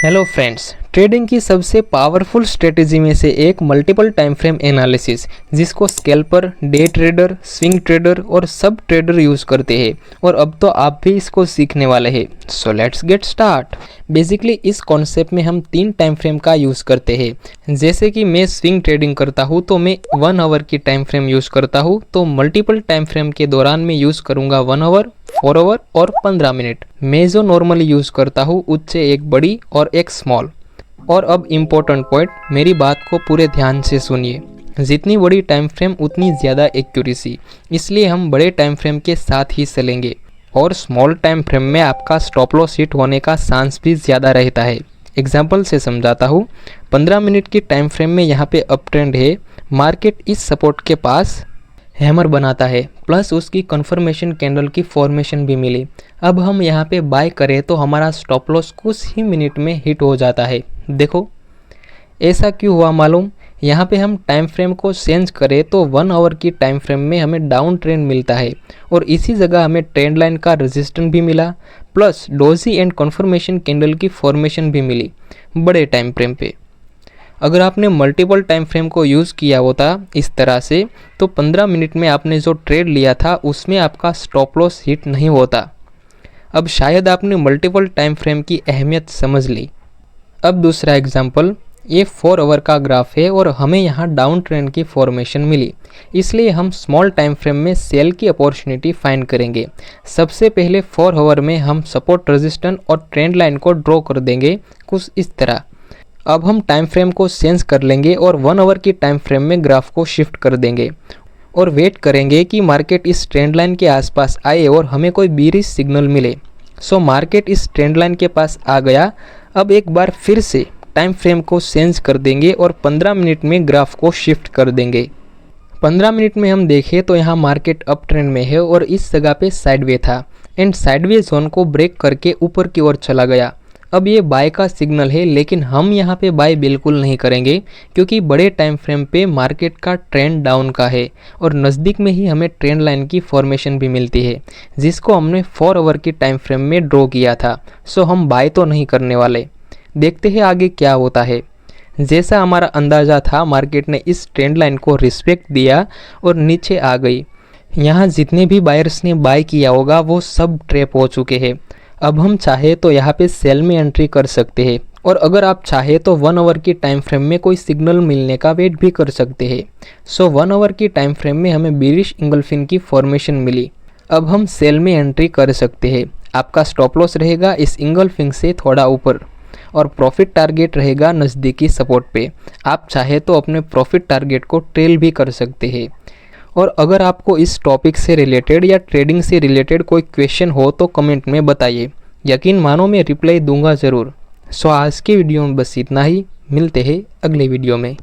Hello friends, trading की सबसे powerful strategy में से एक मल्टीपल टाइम फ्रेम एनालिसिस, जिसको scalper, day trader, swing trader और सब ट्रेडर यूज़ करते हैं। और अब तो आप भी इसको सीखने वाले हैं। So let's get start. Basically इस कॉन्सेप्ट में हम 3 टाइम फ्रेम का यूज़ करते हैं। जैसे कि मैं स्विंग ट्रेडिंग करता हूँ तो मैं 1 आवर की टाइम फ्रेम यूज़ करता हूँ, तो मल्टीपल टाइम फ्रेम के दौरान मैं यूज़ करूँगा 1 आवर, 4 आवर और 15 मिनट। मैं जो नॉर्मली यूज़ करता हूँ उससे एक बड़ी और एक स्मॉल। और अब इम्पोर्टेंट पॉइंट, मेरी बात को पूरे ध्यान से सुनिए। जितनी बड़ी टाइम फ्रेम उतनी ज़्यादा एक्यूरेसी, इसलिए हम बड़े टाइम फ्रेम के साथ ही चलेंगे। और स्मॉल टाइम फ्रेम में आपका स्टॉप लॉस हिट होने का चांस भी ज़्यादा रहता है। एग्जाम्पल से समझाता हूँ। 15 मिनट की टाइम फ्रेम में यहाँ पे अप ट्रेंड है, मार्केट इस सपोर्ट के पास हैमर बनाता है, प्लस उसकी कन्फर्मेशन कैंडल की फॉर्मेशन भी मिली। अब हम यहाँ पे बाय करें तो हमारा स्टॉप लॉस कुछ ही मिनट में हिट हो जाता है। देखो ऐसा क्यों हुआ मालूम। यहाँ पे हम टाइम फ्रेम को चेंज करें तो 1 आवर की टाइम फ्रेम में हमें डाउन ट्रेंड मिलता है, और इसी जगह हमें ट्रेंड लाइन का रेजिस्टेंस भी मिला, plus doji and confirmation candle की फॉर्मेशन भी मिली बड़े टाइम फ्रेम पे। अगर आपने मल्टीपल टाइम फ्रेम को यूज़ किया होता इस तरह से, तो 15 मिनट में आपने जो ट्रेड लिया था उसमें आपका स्टॉप लॉस हिट नहीं होता। अब शायद आपने मल्टीपल टाइम फ्रेम की अहमियत समझ ली। अब दूसरा एग्जांपल, ये 4 आवर का ग्राफ है और हमें यहाँ डाउन ट्रेंड की फॉर्मेशन मिली, इसलिए हम स्मॉल टाइम फ्रेम में सेल की अपॉर्चुनिटी फाइंड करेंगे। सबसे पहले 4 आवर में हम सपोर्ट, रेजिस्टेंस और ट्रेंड लाइन को ड्रॉ कर देंगे कुछ इस तरह। अब हम टाइम फ्रेम को चेंज कर लेंगे और 1 आवर की टाइम फ्रेम में ग्राफ को शिफ्ट कर देंगे और वेट करेंगे कि मार्केट इस ट्रेंड लाइन के आसपास आए और हमें कोई बीरिश सिग्नल मिले। सो मार्केट इस ट्रेंड लाइन के पास आ गया। अब एक बार फिर से टाइम फ्रेम को चेंज कर देंगे और 15 मिनट में ग्राफ को शिफ्ट कर देंगे। 15 मिनट में हम देखें तो यहाँ मार्केट अप ट्रेंड में है और इस जगह पे साइडवे था, एंड साइडवे जोन को ब्रेक करके ऊपर की ओर चला गया। अब ये बाय का सिग्नल है, लेकिन हम यहाँ पे बाय बिल्कुल नहीं करेंगे, क्योंकि बड़े टाइम फ्रेम पे मार्केट का ट्रेंड डाउन का है और नज़दीक में ही हमें ट्रेंड लाइन की फॉर्मेशन भी मिलती है, जिसको हमने 4 आवर की टाइम फ्रेम में ड्रॉ किया था। सो हम बाय तो नहीं करने वाले। देखते हैं आगे क्या होता है। जैसा हमारा अंदाज़ा था, मार्केट ने इस ट्रेंड लाइन को रिस्पेक्ट दिया और नीचे आ गई। यहाँ जितने भी बायर्स ने बाय किया होगा वो सब ट्रैप हो चुके हैं। अब हम चाहे तो यहाँ पे सेल में एंट्री कर सकते हैं, और अगर आप चाहे तो 1 आवर की टाइम फ्रेम में कोई सिग्नल मिलने का वेट भी कर सकते हैं। सो 1 आवर की टाइम फ्रेम में हमें बीरिश इंगल्फिंग की फॉर्मेशन मिली। अब हम सेल में एंट्री कर सकते हैं। आपका स्टॉप लॉस रहेगा इस इंगल्फिंग से थोड़ा ऊपर, और प्रॉफिट टारगेट रहेगा नज़दीकी सपोर्ट पे। आप चाहे तो अपने प्रॉफिट टारगेट को ट्रेल भी कर सकते हैं। और अगर आपको इस टॉपिक से रिलेटेड या ट्रेडिंग से रिलेटेड कोई क्वेश्चन हो तो कमेंट में बताइए। यकीन मानो मैं रिप्लाई दूंगा ज़रूर। सो आज की वीडियो में बस इतना ही। मिलते हैं अगले वीडियो में।